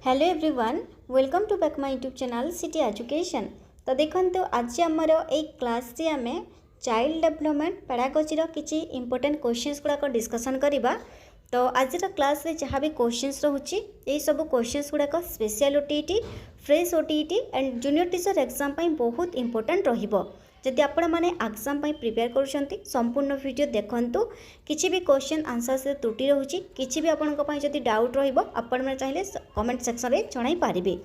Hello everyone welcome to back my YouTube channel city education. तो देखो आज आमर एक क्लास रे आमे चाइल्ड डेवलपमेंट पेडागोजी किसी इंपोर्टेंट क्वेश्चंस गुड़ाक डिस्कसन करवा। तो आज क्लास रे जहाँ भी क्वेश्चंस रोचे यही सब क्वेश्चंस गुड़ाक special OTET fresh OTET and junior teacher exam बहुत इंपोर्टेंट रहिबो। जदि आपण मैंने एग्जाम प्रिपेयर करुँच संपूर्ण वीडियो देखंतु किसी भी क्वेश्चन आंसर से त्रुटि रोचे किसी भी आपंपाई डाउट रही चाहिए कमेंट सेक्शन में जन पारे।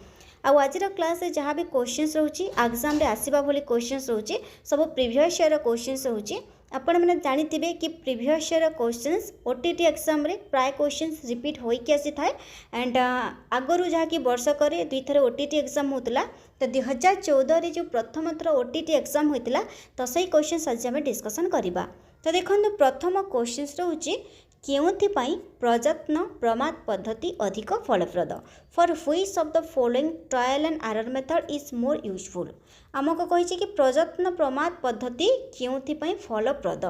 आज क्लास रे जहाँ भी क्वेश्चंस रोचे एग्जाम रे आसीबा भली क्वेश्चंस रोचे सब प्रीवियस ईयर क्वेश्चंस रोचे। आपण मैंने जानिथिबे कि previous year questions OTT exam रे प्राय क्वेश्चंस रिपीट होइकी आसी थाए एंड आगरू जहाँ कि वर्षक दुई थर ओटीटी एग्जाम होता। तो 2014 रे जो प्रथम थर ओटीटी एग्जाम होता तो सही क्वेश्चंस आज आम डिस्कसन करवा। तो देखो प्रथम क्वेश्चंस रोचे केउथिपाई प्रयत्न प्रमाद पद्धति अधिक फलप्रद for which of the following trial and error method is more useful. आमको कही कि प्रयत्न प्रमाद पद्धति केउथिपाई फलप्रद।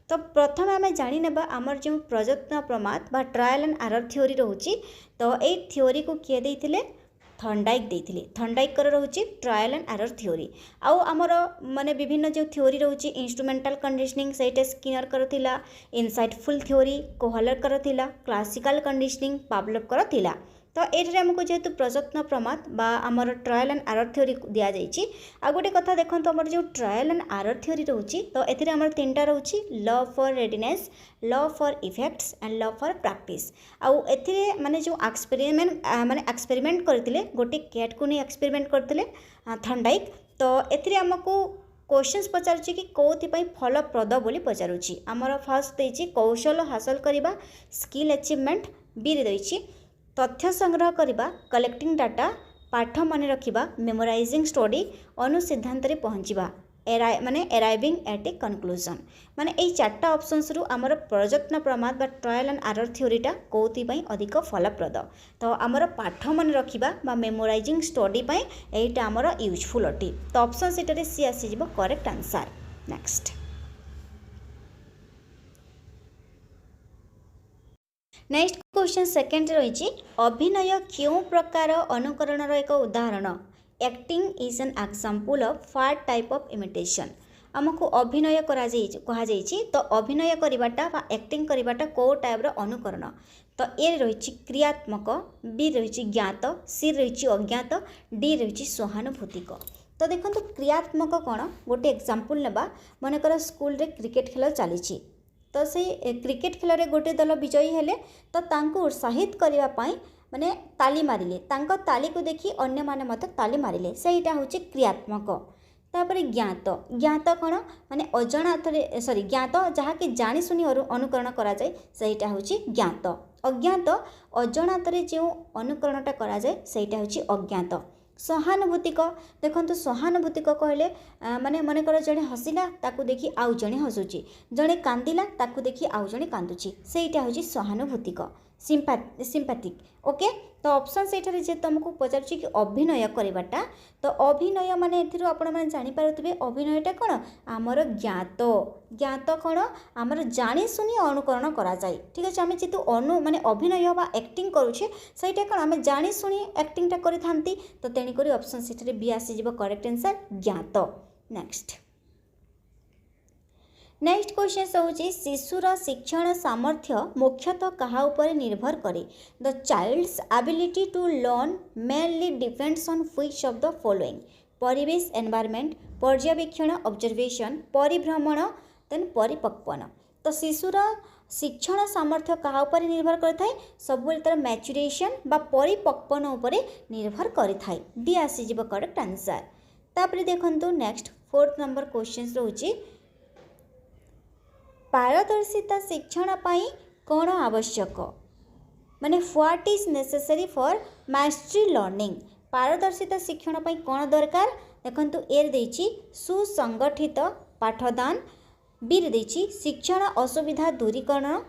तो प्रथम आम जाने आमर जो प्रयत्न प्रमाद बा ट्रायल एंड एरर थ्योरी रोचे तो ये थ्योरी को किए देथिले थर्नडाइक देथिले। थर्नडाइकर रोचे ट्रायल एंड एरर थ्योरी आउ आमर माने विभिन्न जो थ्योरी रोचे इंस्ट्रूमेंटल कंडीशनिंग सेटा स्किनर करथिला, इनसाइटफुल थ्योरी कोहलर करथिला, क्लासिकल कंडीशनिंग पावलोव करथिला। तो ये आमको जेहेतु प्रयत्न प्रमाद बा आमर ट्रायल एंड एरर थ्योरी दिया जाइए। आ गोटे कथा देखो आमर जो ट्रायल एंड एरर थ्योरी रोचे तो ये आमर तीनटा रोचे law for readiness, law for effects and law for practice. आउ एथिरे माने जो एक्सपेरिमेंट करथिले गोटे कैट को नहीं एक्सपेरिमेंट करथिले थर्नडाइक। तो एथिरे आमको क्वेश्चंस पचारुछि कि कोथिपाई फलप्रद बोली पचारुछि। आमर फर्स्ट देछि कौशल हासिल करिबा स्किल अचीवमेंट, बी रे देछि तथ्य संग्रह करने कलेक्टिंग डाटा, पाठ मन रखा मेमोराइजिंग स्टडी, अनुसिद्धांत पहुँचवा माने एराइविंग एट ए कनक्लूजन। माने यही चार्टा ऑप्शंस रु आमर प्रयत्न प्रमाद बा ट्रायल एंड एरर थ्योरीटा कौथिपाई अधिक फलप्रद। तो आमर पाठ मन रखा बा मेमोराइजिंग स्टडी यहीटा आमर यूजफुल अटे। तो ऑप्शन सेटारे सी आसीजिवो correct answer. Next next question second रही अभिनय क्यों प्रकार अनुकरण एक उदाहरण। Acting is an example of far type of imitation. आमको अभिनय कहा तो अभिनय करवाटा बा एक्टिंग करवाटा को टाइप अनुकरण। तो ए रही क्रियात्मक, बी रही ज्ञात, सी रही अज्ञात, डी रही सहानुभूतिक। तो देखो क्रियात्मक कौन गोटे एग्जांपल नेबा मनकर स्कूल रे क्रिकेट खेल चली तो से क्रिकेट खेल में गोटे दल विजयी हेले तो तांको उत्साहित करने माने ताली मारिले, तांको ताली को देखी अन्य माने मत ताली मारिले, सेटा होची क्रियात्मक। तापर ज्ञात, ज्ञात कौन माने अजाणत सॉरी ज्ञात जहाँ कि जानी सुनी अनुकरण करा जाए सेटा होची ज्ञात। अज्ञात अजाणत जो अनुकरणटा करा जाए सेटा होची अज्ञात। सहानुभूतिक देखो सहानुभूतिक कहले माने मनकर जड़े हसिला ताकू देखी आउ जड़े हसुची, जड़े कांदिला ताकू देखी आउ जड़े कांदुची, सेटा होची सहानुभूतिक। Sympathetic okay. तो ऑप्शन सेठारे जे तुमको पचारुछि कि अभिनय करवाटा तो अभिनय माने एथिरु आपण माने जानि पारुथिबे अभिनयटा कोन आमर ज्ञात। ज्ञात कोन आमर जानि सुनी अनुकरण करा जाय। ठीक अछि आमे जेतु माने अभिनय बा एक्टिंग करूछे सेटा कोन आमे जानि सुनी एक्टिंगटा करि थांती। तो तेणी करी ऑप्शन सेठारे बी आसी जिवो करेक्ट आंसर ज्ञात। नेक्स्ट क्वेश्चन होची शिशुर शिक्षण सामर्थ्य मुख्यतः कहा ऊपर निर्भर करे। The child's ability to learn mainly depends on which of the following. परिवेश एनवायरनमेंट, पर्यवेक्षण ऑब्जर्वेशन, परिभ्रमण देन परिपक्वन। तो शिशुर शिक्षण सामर्थ्य कहा ऊपर निर्भर करथाय सब तर मैच्युरेशन बा परिपक्वन ऊपर निर्भर करथाय। डी आसी जिवो करेक्ट आंसर। तापर देखंतु नेक्स्ट फोर्थ नंबर क्वेश्चन रोची पारदर्शिता शिक्षण पाई कौन आवश्यक माने what is necessary for mastery learning. पारदर्शिता शिक्षण पाई कौन दरकार देखंतु एर देछि सुसंगठित पाठदान, बी रे देछि शिक्षण असुविधा दूरीकरण,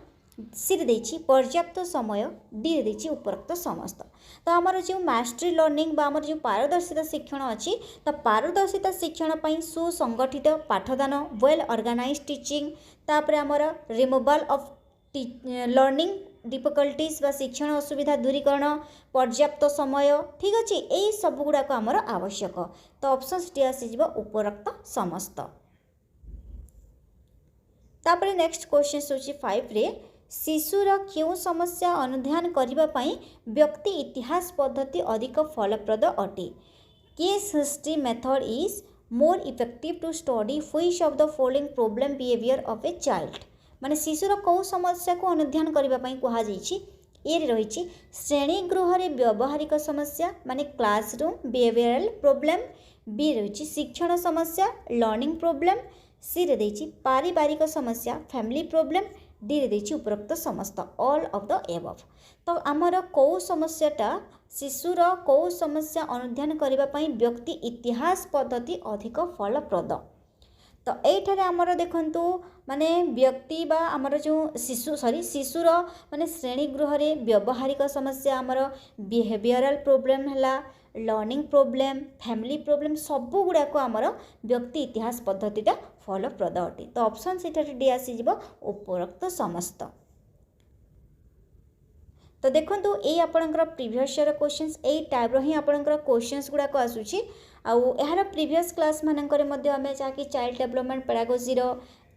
सी रे देछि पर्याप्त समय, डी रे देछि उपरोक्त समस्त। तो आमर जो मास्टरी लर्निंग बा आमर जो पारदर्शिता शिक्षण अच्छी तो पारदर्शिता शिक्षण पाई सुसंगठित पाठदान, वेल ऑर्गेनाइज टीचिंग, तापर आमर रिमूवल ऑफ लर्निंग डिफिकल्टीज बा शिक्षण असुविधा दूरीकरण पर्याप्त समय ठीक अच्छे यही सब गुड़ाक आमर आवश्यक तो ऑप्शन डी आसीज उपरोक्त समस्त। तापर नेक्स्ट क्वेश्चन होची 5 रे शिशुर क्यों समस्या अनुध्यान करने पाई व्यक्ति इतिहास पद्धति अधिक फलप्रद अटे। Case history method is more effective to study which of the following problem behaviour of a child माने शिशुर कौ समस्या को अनुध्यान करने कहा ये रही श्रेणी गृह रे व्यवहारिक समस्या माने क्लासरूम बिहेवियरल प्रॉब्लम बी रही शिक्षण समस्या लर्निंग प्रॉब्लम सी रे देछि पारिवारिक समस्या फैमिली प्रॉब्लम डी रे देछि उपरोक्त समस्त ऑल ऑफ द एबव। तो आमर कौ समस्याटा शिशुर कौ समस्या अनुध्यान करने पाई व्यक्ति इतिहास पद्धति अधिक फलप्रद तो ये आमर देखंतु माने व्यक्ति बा आमर जो शिशुर माने श्रेणी गृह रे व्यवहारिक समस्या आमर बिहेवियरल प्रॉब्लम हैला लर्निंग प्रॉब्लम फैमिली प्रॉब्लम सबू गुड़ाक आमर व्यक्ति इतिहास पद्धतिटा फलप्रद अटे तो ऑप्शन से डी आसीज उपरोक्त समस्त। तो देखो ये आपणकर प्रीवियस ईयर क्वेश्चंस यही टाइप ही आपणकर क्वेश्चंस गुड़ाक आसूची यार प्रीवियस क्लास मानकर आम जहाँकि child development pedagogy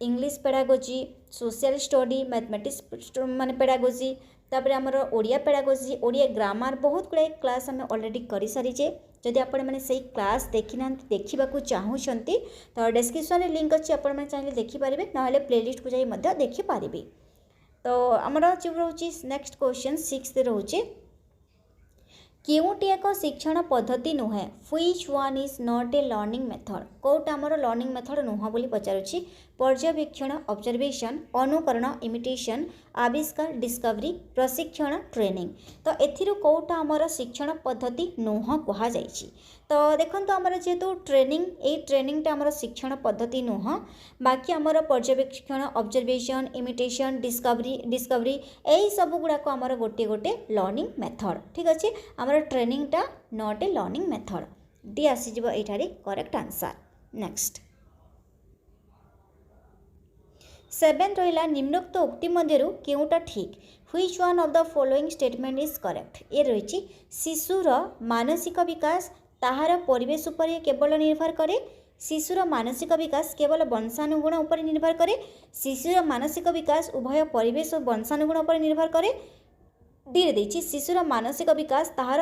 English pedagogy social study mathematics माने पेडागोजी तापर आमर ओडिया पेडागोजी ओडिया ग्रामर बहुत गुड़ाए क्लास आम ऑलरेडी कर सारीचे जदि आपण मैंने सही क्लास देखी ना देखा चाहूँगी तो डिस्क्रिप्शन में लिंक अच्छी आपण मैंने चाहिए देखिपारे ना प्लेलिस्ट को जाइए देखिपारे। तो आमर जो रोचे नेक्स्ट क्वेश्चन 6 रोचे केउटी एक शिक्षण पद्धति नुहे which one is not a learning method कौटा आमर लर्निंग मेथड नुह बोली पचारुछि पर्यवेक्षण ऑब्जर्वेशन अनुकरण इमिटेशन आविष्कार डिस्कवरी प्रशिक्षण ट्रेनिंग तो एथिरु कौटा आमर शिक्षण पद्धति नुह कहा जाइछि। तो देखंतु आमर जेहेतु ट्रेनिंगटा आमर शिक्षण पद्धति नुह बाकी आमर पर्यवेक्षण ऑब्जर्वेशन इमिटेशन डिस्कवरी यही सब गुड़ाक आमर गोटे गोटे लर्निंग मेथड ठीक अच्छे आमर ट्रेनिंगटा not a learning method D आसीज ये करेक्ट आंसर। नेक्स्ट 7 रहा निम्नोक्त उक्ति मध्यरु केउटा ठीक which one of the following statement is correct ये रही शिशुर मानसिक विकास ताहार परिवेश उपरे केवल निर्भर करे शिशुर मानसिक विकास केवल वंशानुगुण उपर निर्भर करे शिशुर मानसिक विकास उभय परिवेश और वंशानुगुण उपर निर्भर करे डी रे देछि शिशुर मानसिक विकास ताहार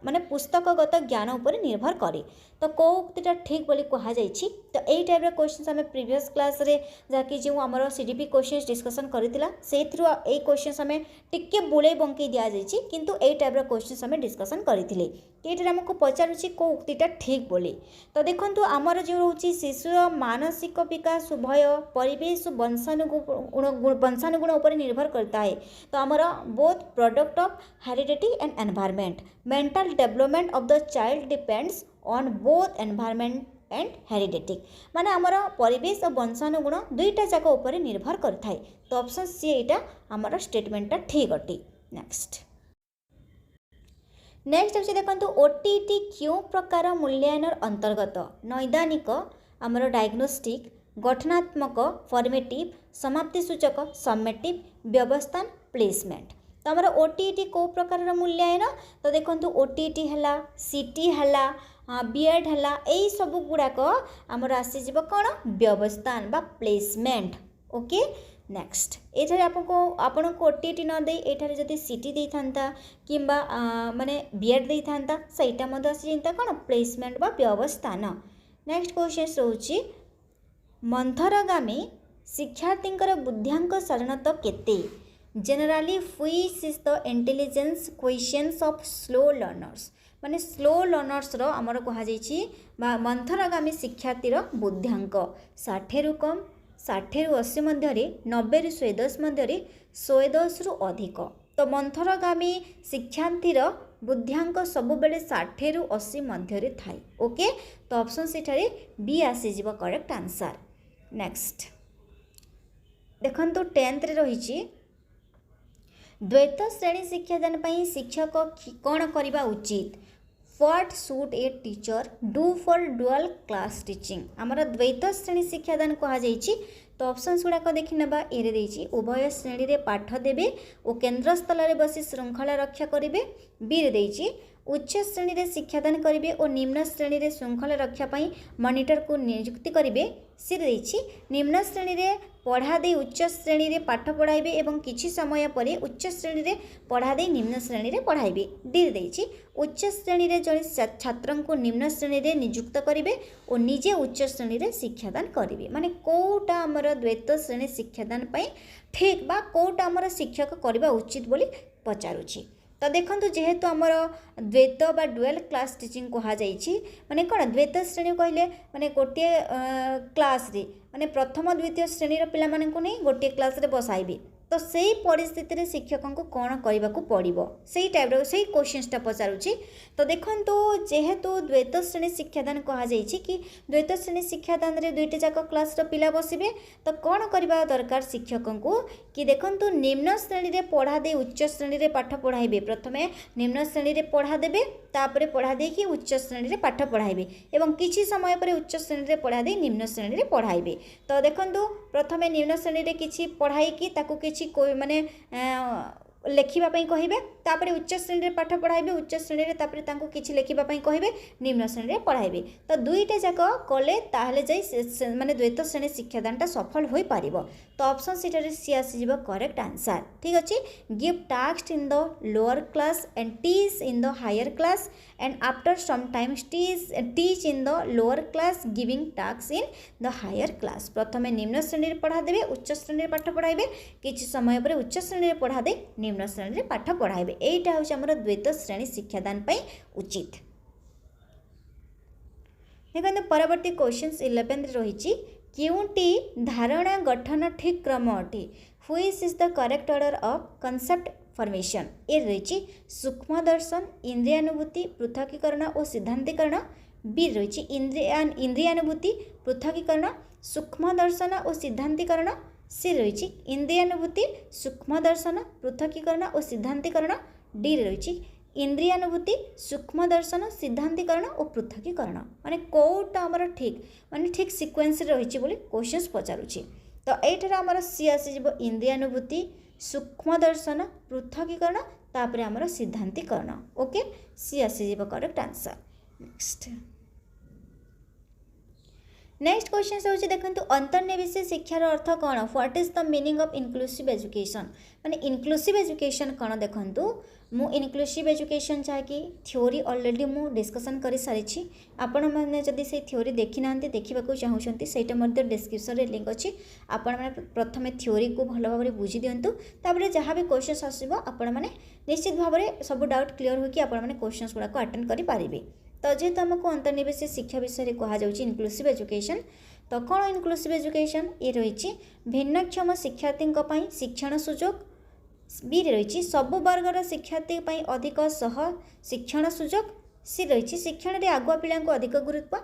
माने पुस्तकगत ज्ञान उपर निर्भर करे तो कौ उक्तिटा ठीक बोली कहा जाइछि। तो यही टाइप क्वेश्चन आम प्रीवियस क्लास रे जाकि जो आमर सीडीपी क्वेश्चन डिस्कसन करथिला सेथरु ए क्वेश्चन आम टिके बुले बंकई दिया जाइछि किंतु एई टाइप क्वेश्चन आम डिस्कसन करथिले एटा हमको पचारुछि को उक्तिटा ठीक बोली। तो देखंतु आमर जो रहउछि शिशुर मानसिक विकास उभय परिवेश वंशानुगुण उपर निर्भर करता है तो आमर both product of heredity and environment mental development of the child depends on both environment and heredity माने आमर परिवेश और वंशानुगुण दुईटा जाक उपर निर्भर करथाय तो ऑप्शन सी एटा आमर स्टेटमेंटटा ठीक अटे। नेक्स्ट अच्छे देखो ओटीटी क्यों प्रकार मूल्यांकन अंतर्गत नैदानिक आमर डायग्नोस्टिक गठनात्मक फॉर्मेटिव समाप्ति सूचक समेटिव व्यवस्थान प्लेसमेंट तो आमर ओटीटी को प्रकार मूल्यांकन तो देखो ओटीटी है सीटी है बीएड है यही सब गुड़ाक आमर आसीज कौन व्यवस्थान बा प्लेसमेंट ओके। नेक्स्ट ये आपन को ओटीटी न दे एठारे जदि सीटी दे था कि माने बीएड दे था सहीटा आसी कौन प्लेसमेंट बा व्यवस्थान। नेक्स्ट क्वेश्चन रोचे मंथरगामी शिक्षार्थी बुद्धियांक साधारणतः केते generally which is the intelligence questions of slow learners माने स्लो लर्नर्स रो आमर कहा जाइछि मंथरगामी शिक्षार्थीर बुद्धियांक 60 रु कम 60 रु 80 मध्य 90 रु 110 मध्य 110 रु अधिक तो मंथरगामी शिक्षार्थीर बुद्धियांक सबुबले 60 रु 80 मध्य थाए ओके तो ऑप्शन सेठारे बी आसीज करेक्ट आंसर। नेक्स्ट देखंतु 10th रे रही द्वैत श्रेणी शिक्षादान पर शिक्षक कौन करवा उचित what should a teacher do for dual class teaching आमर द्वैत श्रेणी शिक्षादान कह जाइछि तो ऑप्शंस गुड़ाक देखि नेबा एरे देछि उभय श्रेणी रे पाठ देबे और केंद्र स्थल रे बसी श्रृंखला रक्षा करिवे। बी रे देछि उच्च श्रेणी रे शिक्षादान करिवे और निम्न श्रेणी रे श्रृंखला रक्षा पई मॉनिटर को नियुक्ति करिवे। सी रे देछि निम्न श्रेणी रे पढ़ा दे उच्च श्रेणी रे पाठ पढ़ाइबे एवं किछि समय परे उच्च श्रेणी रे पढ़ा दे निम्न श्रेणी रे पढ़ाइबे। डी रे देछि उच्च श्रेणी रे जने छात्रन को निम्न श्रेणी रे नियुक्त करिवे और निजे उच्च श्रेणी रे शिक्षादान करिवे। माने कोटा हमर द्वैत श्रेणी शिक्षादान पई ठीक बा कोटा हमर शिक्षक करबा उचित बोली पचारुछि। तो देखो जेहेतु आमर द्वैत बा डुअल क्लास टीचिंग कहा जाइछि माने कौन द्वैत श्रेणी कहले माने गोटे क्लास रे माने प्रथम द्वितीय श्रेणी पिला मानकु नै गोटे क्लास रे बसाइबे। तो सही परिस्थिति रे शिक्षक को कौन करने को पड़ो से टाइप से क्वेश्चनटा पचारुछि। तो देखो जेहेतु द्वैत श्रेणी शिक्षादान कहा जाइछि कि द्वैत श्रेणी शिक्षादान रे दुईटी जाक क्लास पिला बसिबे। तो कौन करबा दरकार शिक्षक को कि देखंतु निम्न श्रेणी रे पढ़ा दे उच्च श्रेणी रे पाठ पढ़ाइबे। प्रथमे निम्न श्रेणी रे पढ़ा देबे तापरे पढ़ा दे कि उच्च श्रेणी रे पाठ पढ़ाइबे एवं किछि समय परे उच्च श्रेणी रे पढ़ा दे निम्न श्रेणी रे पढ़ाइबे। तो देखंतु प्रथमे निम्न श्रेणी रे किछि पढ़ाई कि ताकू किछि माने लेखिबा पई कहिबे तापरे उच्च श्रेणी रे पाठ पढ़ाइबे उच्च श्रेणी रे तापरे तांको किछि लेखिबा पई कहिबे निम्न श्रेणी रे पढ़ाइबे। तो दुईटा जाक कले ताहले जाई माने द्वैत श्रेणी शिक्षादानटा सफल होई पारिबो। तो ऑप्शन सीटर सी आसी जिवो करेक्ट आंसर। ठीक अछि give task in the lower class and teach in the higher class and after some times teach in the lower class giving task in the higher class. प्रथमे निम्न श्रेणी रे पढ़ा देबे उच्च श्रेणी रे पाठ पढ़ाइबे किछि समय परे उच्च श्रेणी रे पढ़ा दे निम्न श्रेणी रे पाठ पढ़ाइबे। एटा होछि हमर द्वैत श्रेणी शिक्षादान पई उचित। देखो परवर्ती क्वेश्चंस 11 रे रहिछि केउंटी धारणा गठन ठीक क्रम अटे which is the correct order of concept formation. ए रहिछि सूक्ष्म दर्शन इंद्रियानुभूति पृथकीकरण और सिद्धांतीकरण। बी रहिछि इंद्रियानुभूति पृथकीकरण सूक्ष्म दर्शन और सिद्धांतीकरण। सी रहिछि इंद्रियानुभूति सूक्ष्म दर्शन पृथकीकरण और सिद्धांतीकरण। डी रहिछि इंद्रियानुभूति सूक्ष्म दर्शन सिद्धांतीकरण और पृथकीकरण। माने कोटा हमर ठीक माने ठीक सीक्वेंस रे रहिछि बोली क्वेश्चंस पचारुछि। तो एठार हमर सी आसी जिवो इंद्रियानुभूति सूक्ष्म दर्शन पृथकीकरण तापरे हमर सिद्धांतीकरण। ओके सी आसी जिवो करेक्ट आंसर। नेक्स्ट क्वेश्चन होछि देखंतु अंतर्निवेशी शिक्षार अर्थ कौन what is the meaning of inclusive education. माने इनक्लूसिव एजुकेशन कौन देखंतु मु इनक्लूसिव एजुकेशन चाहे थ्योरी ऑलरेडी मु डिस्कशन कर सारी आपण मैंने जदि से थ्योरी देखि नांती देखिबा को चाहउछंती सेटा मध्ये डिस्क्रिप्शन रे लिंक अछि आपण माने प्रथमे थ्योरी को भलो भाबरे बुझि दियंतु ताबरे जहाँ भी क्वेश्चन आसीबो आपण माने निश्चित भाबरे सब डाउट क्लियर हो कि आपण माने क्वेश्चंस गुडा को अटेंड करि पारिबे। तो जेहेतु आमको अंतर्निवेशी शिक्षा विषय कहा जाउछि इनक्लूसिव एजुकेशन। तो कौन इनक्लूसिव एजुकेशन ये रही भिन्नक्षम शिक्षार्थी शिक्षण सुजोग। बी रही सबु वर्गर शिक्षार्थी अधिक सह शिक्षण सुजोग। सी रही शिक्षण में आगुआ पिला अधिक गुरुत्व।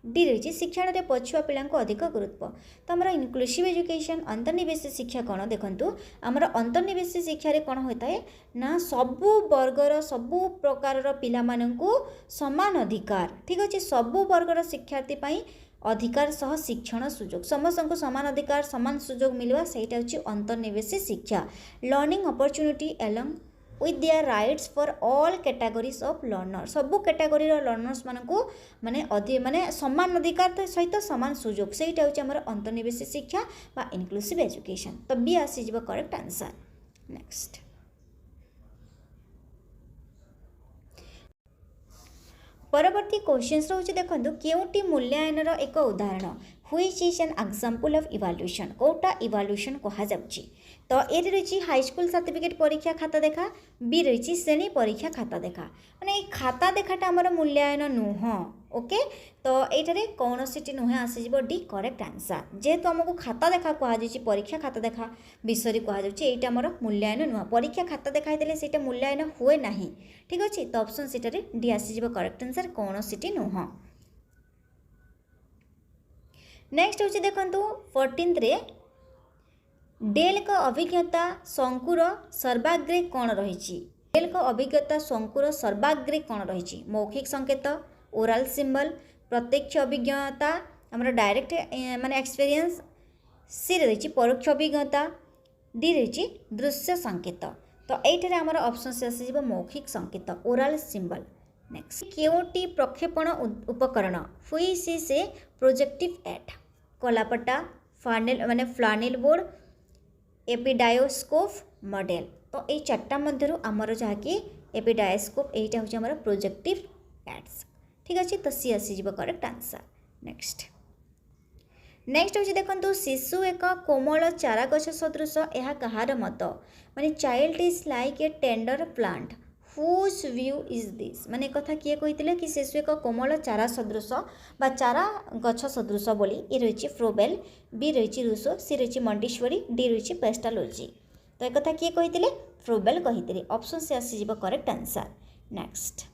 डी रही शिक्षण में पछुआ पिला अधिक गुरुत्व। तो आमर इनक्लूसिव एजुकेशन अंतर्निवेशी शिक्षा कौन देखंतु आमर अंतर्निवेशी शिक्षा रे कौन होता है ना सबु वर्गर सबु प्रकार पिला मानंकु समान अधिकार। ठीक अच्छे सबु वर्गर शिक्षार्थी पाई अधिकार सह शिक्षण सुजोग समस्त को समान अधिकार समान सुजोग मिलवा सेटा होची अंतर्निवेशी शिक्षा। Learning opportunity along with their rights for all categories of learner सबु कैटेगरी लर्नर्स मानकु माने समान अधिकार सहित समान सुजोग सेटा होची हमर अंतर्निवेशी शिक्षा बा इनक्लूसिव एजुकेशन। तो बी आसी जिवो करेक्ट आंसर। नेक्स्ट परवर्ती क्वेश्चन रोचे देखो केउटी मूल्यांकन एक उदाहरण which is an example of evaluation कोटा इवैल्यूएशन कहा जाउची। तो ये रही हाई स्कूल सर्टिफिकेट परीक्षा खाता देखा। बी रही श्रेणी परीक्षा खाता देखा माने खाता देखाटा आमर मूल्यांकन नुह। ओके तो ये कौन सी नुहे आसीज डी करेक्ट आंसर। जेहेतु आमको खाता देखा कहुच्छी परीक्षा खाता देखा विषय कहुच्छे आमर मूल्यांकन नुह परीक्षा खाता देखाई से मूल्यांकन हुए ना। ठीक अच्छे तो ऑप्शन सीटारे डी आसीज करेक्ट आंसर कौन सी नुह। नेक्स्ट हूँ देखो 14 रे डेल का अभिज्ञता शंकुर सर्वाग्रे कौन रही। डेल का अभिज्ञता शंकुर सर्वाग्रे कौन रही मौखिक संकेत ओराल सिंबल प्रत्यक्ष अभिज्ञता आमर डायरेक्ट माने एक्सपीरियंस सी रही परोक्ष अभिज्ञता, डी रही दृश्य संकेत। तो ये आमर ऑप्शन से आसीज मौखिक संकेत ओराल सिंबल। नेक्स्ट केउटी प्रक्षेपण उपकरण which is a projective aid कलापटा फानेल माने फ्लानेल बोर्ड एपिडायोस्कोप मॉडल। तो ये चार्टा मध्य आमर जहाँकि एपिडायोस्कोप यहाँ हूँ आमर प्रोजेक्टिव एड्स। ठीक अच्छे तो सी आसीज करेक्ट आंसर। नेक्स्ट हूँ देखो शिशु एक कोमल चारा गछ सदृश यह कहार मत माने child is like a tender plant whose view is this माने कथा किए कहते कि शिशु एक कोमल चारा सदृश बा चारा गछ सदृश बोली ये रही फ्रोबेल, बी रही रूसो, सी रही मंडीश्वरी, डी रही पेस्टालोजी। तो एक कथा किए कहते फ्रोबेल कहते ऑप्शन से आसीज करेक्ट आंसर। नेक्स्ट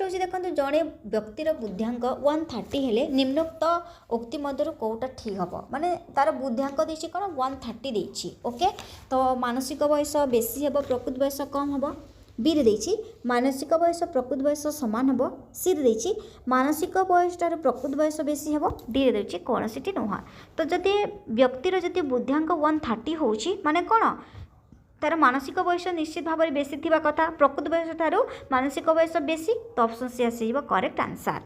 हूँ देखो जड़े व्यक्तिर बुद्धिंक 130 हेले निम्नोक्त उक्ति मध्य कौटा ठीक हम माने तार बुद्धिंक देती कौन 130 देती। ओके तो मानसिक बयस बेसी हम प्रकृत बयस कम हम, बी रे मानसिक बयस प्रकृत बयस सामान हम, सी रे मानसिक बयस ठार प्रकृत बयस बेसी हम, डी रे कौन सी नुह। तो जदि व्यक्तिर जदि बुद्धिंक 130 हो माने कौन तार मानसिक बयस निश्चित भाव में बेसी थिबा कथा, प्रकृत बयस ठारू मानसिक बयस बेसी। तो ऑप्शन सी आसीज करेक्ट आंसर।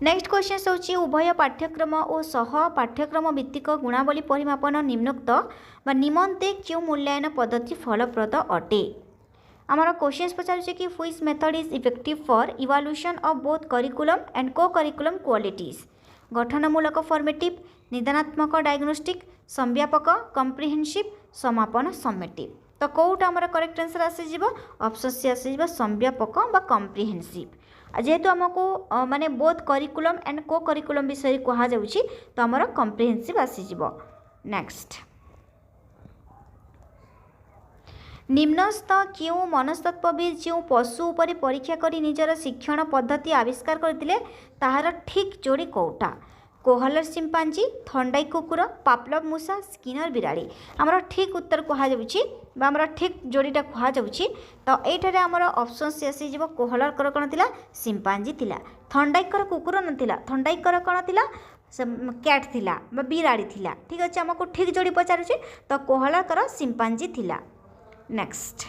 नेक्स्ट क्वेश्चन होची उभय पाठ्यक्रम और सह पाठ्यक्रम भित्तिक गुणावली परिमापन निम्नोक्त बा निमंते क्यों मूल्यांकन पद्धति फलप्रद अटे। आमर क्वेश्चन पचारुचे कि which method is effective for evaluation of both curriculum and co curriculum qualities. गठनमूलक फॉर्मेटिव, निदानात्मक डायग्नोस्टिक, संव्यापक कम्प्रिहेंसिव, समापन समेटिव। तो कौटा आमर करेक्ट आंसर आसीज ऑप्शन सी आसीज संव्यापक बा कम्प्रिहेंसिव। जेहेतु आमको माने both curriculum and co curriculum विषय कहा जाउची तो आमर कम्प्रिहेंसिव आसीज। नेक्स्ट निम्नस्थ क्यों मनस्तत्वविद जो पशु उपर परीक्षा करी निजर शिक्षण पद्धति आविष्कार करथिले ताहार ठीक जोड़ी कौटा। कोहलर सिंपांजी, थंडाई कुकुर, पापलव मूषा, स्किनर बिराड़ी। आमर ठीक उत्तर कहुच्छी ठीक जोड़ीटा कहुच्छी। तो ये आमर ऑप्शन से आसीज कोहलर कौन थिला सिंपांजी थिला, थंडाईकर कुकुर नथिला, थंडाईकर कौन थिला कैट थिला बा बिराड़ी थिला। ठीक अच्छे आमको ठीक जोड़ी पचारुची तो कोहलर सिंपांजी थिला। नेक्स्ट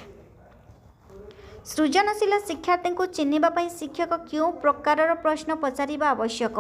सृजनशील शिक्षार्थी को चिन्हवाई शिक्षक क्यों प्रकार प्रश्न पचारिबा आवश्यक।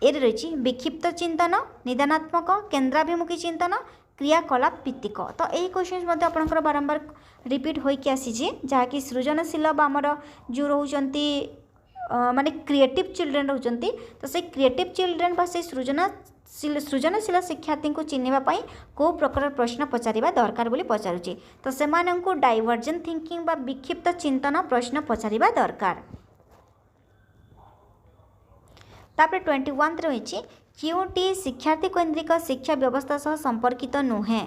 ये रही विक्षिप्त चिंतन, निदानात्मक, केन्द्राभिमुखी चिंतन, क्रियाकलाप भित्तिक। तो यही क्वेश्चन आपंकर बारंबार रिपीट होइक आसीजे जहाँकि सृजनशील आमर जो रोचंती माने क्रिएटिव चिल्ड्रेन रोचंती। तो से क्रिएटिव चिल्ड्रेन बा से सृजनशील शिक्षार्थी को चिन्हवाई को प्रकार प्रश्न पचारिबा दरकार बोली पचारुची। तो सेमानंकु डाइवर्जेंट थिंकिंग बा विक्षिप्त चिंतन प्रश्न पचारिबा दरकार। तापर 21 रही क्योंटी शिक्षार्थी केन्द्रिक शिक्षा व्यवस्था सह संपर्कित नुहे।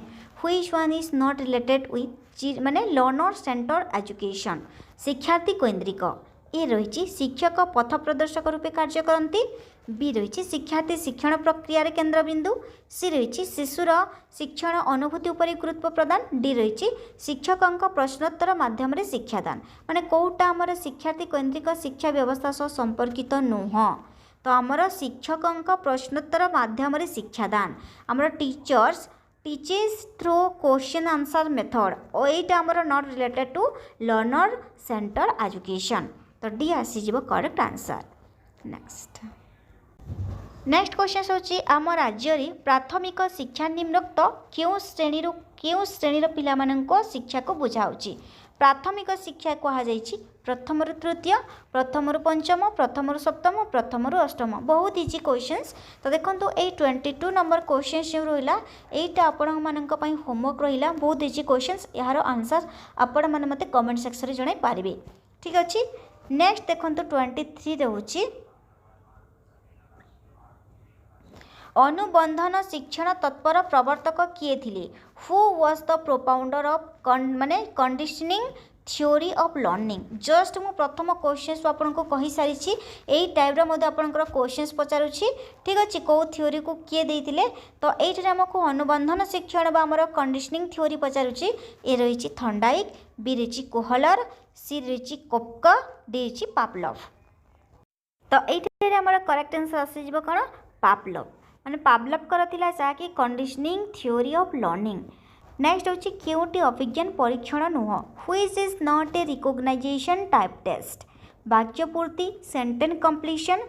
Which one is not related with माने लर्नर सेंटर एजुकेशन। शिक्षार्थी केन्द्रिक ए रही शिक्षक पथ प्रदर्शक रूपे कार्य करती, बी रही शिक्षार्थी शिक्षण प्रक्रिया केन्द्रबिंदु, सी रही शिशुर शिक्षण अनुभूति उपर गुरुत्व प्रदान, डी रही शिक्षक प्रश्नोत्तर माध्यम शिक्षादान। माने कौटा आमर शिक्षार्थी केन्द्रिक शिक्षा व्यवस्था सह संपर्कित नुह। तो आमर शिक्षक प्रश्नोत्तर माध्यम शिक्षादान आमर teachers teaches through question answer method और ये आमर not related to learner centre education. तो डी आसीज करेक्ट आंसर। नेक्स्ट क्वेश्चन होची आम राज्य प्राथमिक शिक्षा निम्नोक्त क्यों श्रेणी पिलामानंको शिक्षा को बुझाउची। प्राथमिक शिक्षा कहुच्छी प्रथम तृतीय, प्रथम पंचम, प्रथम सप्तम, प्रथम अष्टम। बहुत इजी क्वेश्चंस। तो देखो ये 22 नंबर क्वेश्चन जो रहा यहाँ आपण मानी होमवर्क रहा बहुत इजी क्वेश्चंस। यार आंसर आपण मैंने मत कमेंट सेक्शन में जन पारे। ठीक अच्छे नेक्स्ट देखो 23 रोचे अनुबंधन शिक्षण तत्पर प्रवर्तक किए थिले। Who was the propounder of माने conditioning theory of learning. Just मु प्रथम क्वेश्चन आपको कही सारी यही टाइप्र आपंकर क्वेश्चन पचारुछि। ठीक अच्छे कौ थ्योरी को किए देते। तो ये आमको अनुबंधन शिक्षण आमर कंडीशनिंग थ्योरी पचारुछि। ए रही थंडाइक, बी रही कोहलर, सी रही कोपका, डी रही पापलव। तो ये आमर करेक्ट आंसर आसीज कौन पावलोव माने पावलोव कर जहाँकि conditioning theory of learning. Next होची केउटी अभिज्ञान परीक्षण नुह which is not a recognisation type test वाक्यपूर्ति sentence completion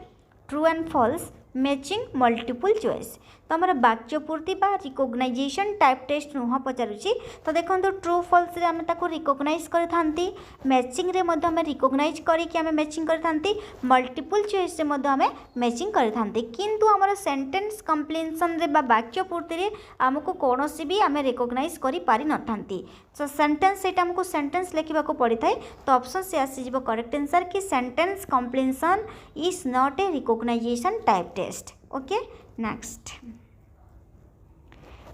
true and false matching multiple choice. तो आम वाक्यपूर्ति बा रिकॉग्नाइजेशन टाइप टेस्ट नुह पचारुची। तो देखो ट्रू फॉल्स रे आम ताको रिकॉग्नाइज करथांती मैचिंग रे मध्य आमे रिकॉग्नाइज करिकि आमे मैचिंग करथांती मल्टीपल चॉइस रे मध्य आमे मैचिंग करथांती किंतु आमर सेंटेंस कंप्लीशन रे बा वाक्यपूर्ति रे आमको कोनोसी भी आमे रिकॉग्नाइज करि पारि नथांती। सो सेंटेंस सेटा हमको सेंटेंस लिखिबा को पड़ी थाए। तो ऑप्शन से आसी जिवो करेक्ट आंसर कि sentence completion is not a recognisation type test. Okay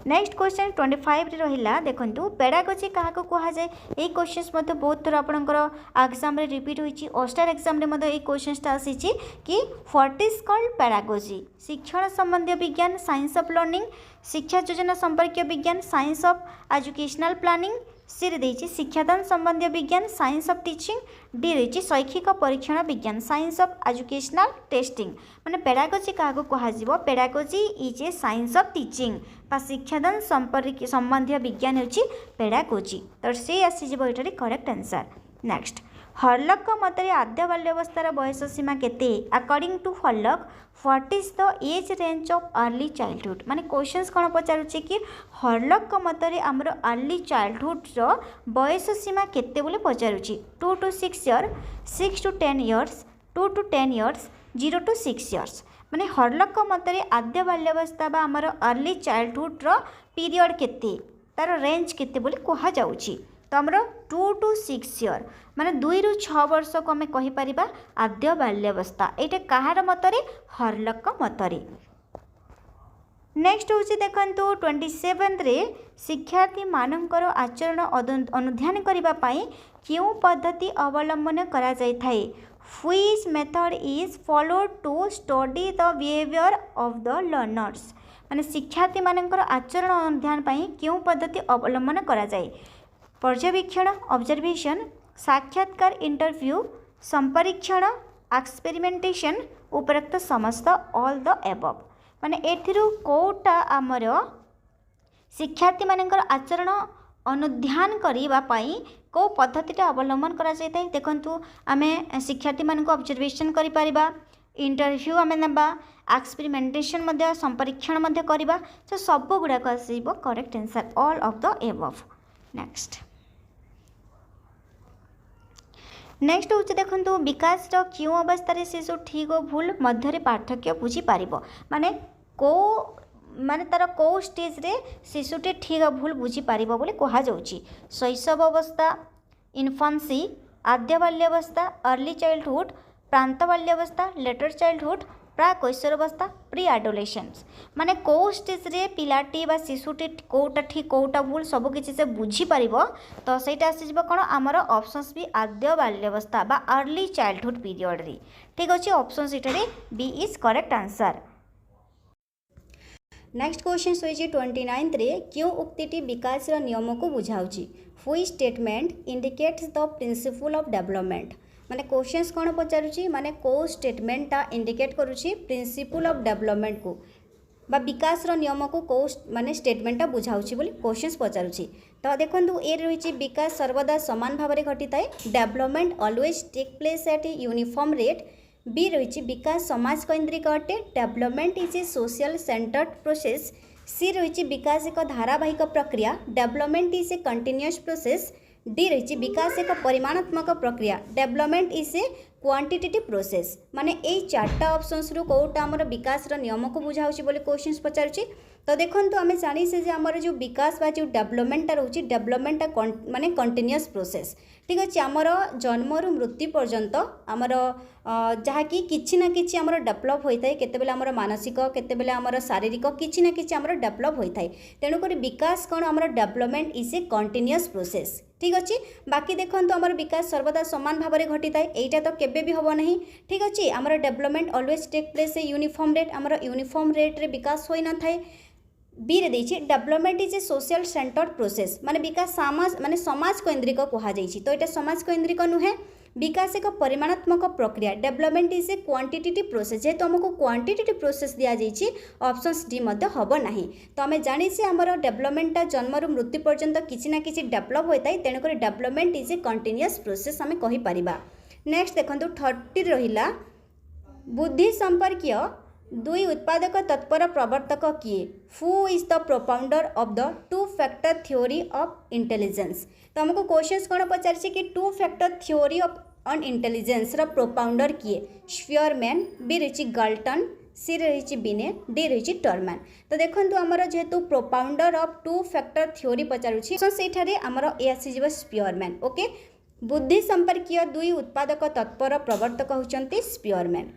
next question 25 रे रहिला देखंतु पेडागोजी काहा को कहा जाय। ए क्वेश्चंस मते बहुत थोर आपनकर एग्जाम रे रिपीट होईची ओस्टर एग्जाम रे मते ए क्वेश्चंस ता आसीची कि व्हाट इज कॉल्ड पेडागोजी शिक्षण संबंधी विज्ञान साइंस ऑफ लर्निंग शिक्षा योजना संपर्क विज्ञान साइंस ऑफ एजुकेशनल प्लानिंग सी रे देछि शिक्षादान संबंधी विज्ञान साइंस ऑफ टीचिंग डी रही शैक्षिक परीक्षण विज्ञान साइंस ऑफ एजुकेशनल टेस्टिंग माने पेडागोजी क्या कह pedagogy is a science of teaching बा शिक्षादान संपर्क संबंधी विज्ञान होची पेडागोजी। तो से आसीजिवो एटारे करेक्ट आंसर। नेक्स्ट हर्लक मते आद्य बाल्यावस्थार बयस सीमा केते according to Hurlock what is the age range of early childhood माने क्वेश्चंस कौन पचारुचे कि हर्लक मते आमर अर्ली चाइल्डहुड रो बयस सीमा केते बोले पचारुची 2 to 6 year 6 to 10 years 2 to 10 years 0 to 6 years माने हर्लक मते आद्य बाल्यावस्था बा आमर अर्ली चाइल्डहुड रो पीरियड केते तार रेंज केते बोले कहा जाउची। तो आमर 2 to 6 इयर माने 2 ରୁ 6 वर्ष को आम कहीपर आद्य बाल्यावस्था ये कहार मतरे हर्लक मतरे। नेक्स्ट हूँ देखो 27 रे शिक्षार्थी मानकर आचरण अनुध्यान करने क्यों पद्धति अवलंबन करा जाय थाए which method is followed to study the behaviour of the learners माने शिक्षार्थी मानकर आचरण अनुध्यान क्यों पद्धति अवलंबन करा जाय पर्यवेक्षण ऑब्जर्वेशन साक्षात्कार इंटरव्यू संपरीक्षण एक्सपेरिमेंटेशन उपरोक्त समस्त ऑल द एबव माने एथिरु कोटा आमर शिक्षार्थी मानकर आचरण अनुध्यान करिबा पई को पद्धतिटा अवलंबन करा जायते। देखंतु आमे शिक्षार्थी मानक ऑब्जर्वेशन करि परिबा इंटरव्यू आमे नेबा एक्सपेरिमेंटेशन मध्य संपरीक्षण मध्य करिबा। तो सब गुडा को आसीबो correct answer all of the above. Next हूँ देखो विकास क्यों अवस्था शिशु ठीक और भूल मध्य पार्थक्य बुझी पार माने को माने तार को स्टेज रे शिशुटी ठीक और भूल बुझी पार बोले कह जाउची शैशव अवस्था इन्फेंसी आद्य बाल्यावस्था अर्ली चाइल्डहुड प्रांत बाल्यावस्था लेटर चाइल्डहुड प्राक कैशोरावस्था प्री एडोलेसेंस माने को स्टेज रे पिलाटी बा शिशुटी कोटा ठीक कोटा भूल सब किसी से बुझी पारिबो। तो सेटा आसीजबो कोन आमर ऑप्शंस भी आद्य बाल्यावस्था बा अर्ली चाइल्डहुड पीरियड रे ठीक अछि ऑप्शन सेटारे B is correct answer. Next question होइछि 29 रे क्यों उक्तिटी विकास रो नियम को बुझाउछि which statement indicates the principle of development माने क्वेश्चंस कौन पचारुची माने को स्टेटमेंटा इंडिकेट करुची प्रिंसिपल ऑफ डेवलपमेंट को बा विकास रो नियम को माने स्टेटमेंटा बुझाउची बोली क्वेश्चंस पचारुची। तो देखंतु ए रहिची विकास सर्वदा समान भाव में घटिताए development always take place at a uniform rate B रहिची विकास समाज केंद्रिक अटे development is a social centred process C रहिची विकास एक धारावाहिक प्रक्रिया development is a continuous process D रही विकास एक परिमाणात्मक प्रक्रिया development is a quantitative process माने ए चार्टा ऑप्शंस रु कोटा हमर विकास रो नियम को बुझाउची बोले क्वेश्चंस पचारुची। तो देखंतु आमे जानि से जे हमर जो विकास बा जो डेवलपमेंट रहउची डेवलपमेंट माने कंटिन्यूअस प्रोसेस ठीक अछि हमर जन्म रु मृत्यु पर्यंत हमर जहा कि किछि ना किछि हमर डेवलप होइताय केते बेले हमर मानसिक केते बेले हमर शारीरिक किछि ना किछि हमर डेवलप होइताय तेनु करी विकास कोन हमर development is a continuous process ठीक अच्छे। बाकी देखो आमर विकास सर्वदा समान भाव में घटी थाए यहीटा तो केबे भी हम नहीं ठीक अच्छे। आमर development always take place a uniform rate आमर यूनिफॉर्म रेट रे विकास होई न थाए बी रे देछि development is a social centred process माने विकास समाज केन्द्रिक कहा जाइछि तो एटा समाज केन्द्रिक नुहे विकास एक परिमाणात्मक प्रक्रिया development is a quantitative process जेहेतु आमको क्वांटिटेटिव प्रोसेस दिया जाइछि ऑप्शंस डी मध्य हब नाही तो आमे जानिछे हमर डेवलपमेंटटा जन्मरु मृत्यु पर्यंत किछि ना किछि डेवलप होइताय तेणु करी development is a continuous process आमे कहि परिबा। नेक्स्ट देखंतु 30 रहिला बुद्धि संपर्कीय दुई उत्पादक तत्पर प्रवर्तक किए who is the propounder of the two factor theory of intelligence तो हमको क्वेश्चंस कौन पचार कि two factor theory of on intelligence रो प्रोपाउंडर किए स्पियरमैन बी रही गाल्टन सी रही बिनेट डी रही टर्मैन तो देखो आमर जेहेतु propounder of two factor theory पचारूँ से आमर ए आसीज स्पियरमैन ओके बुद्धि संपर्कीय दुई उत्पादक तत्पर प्रवर्तक होचंती स्पियरमैन।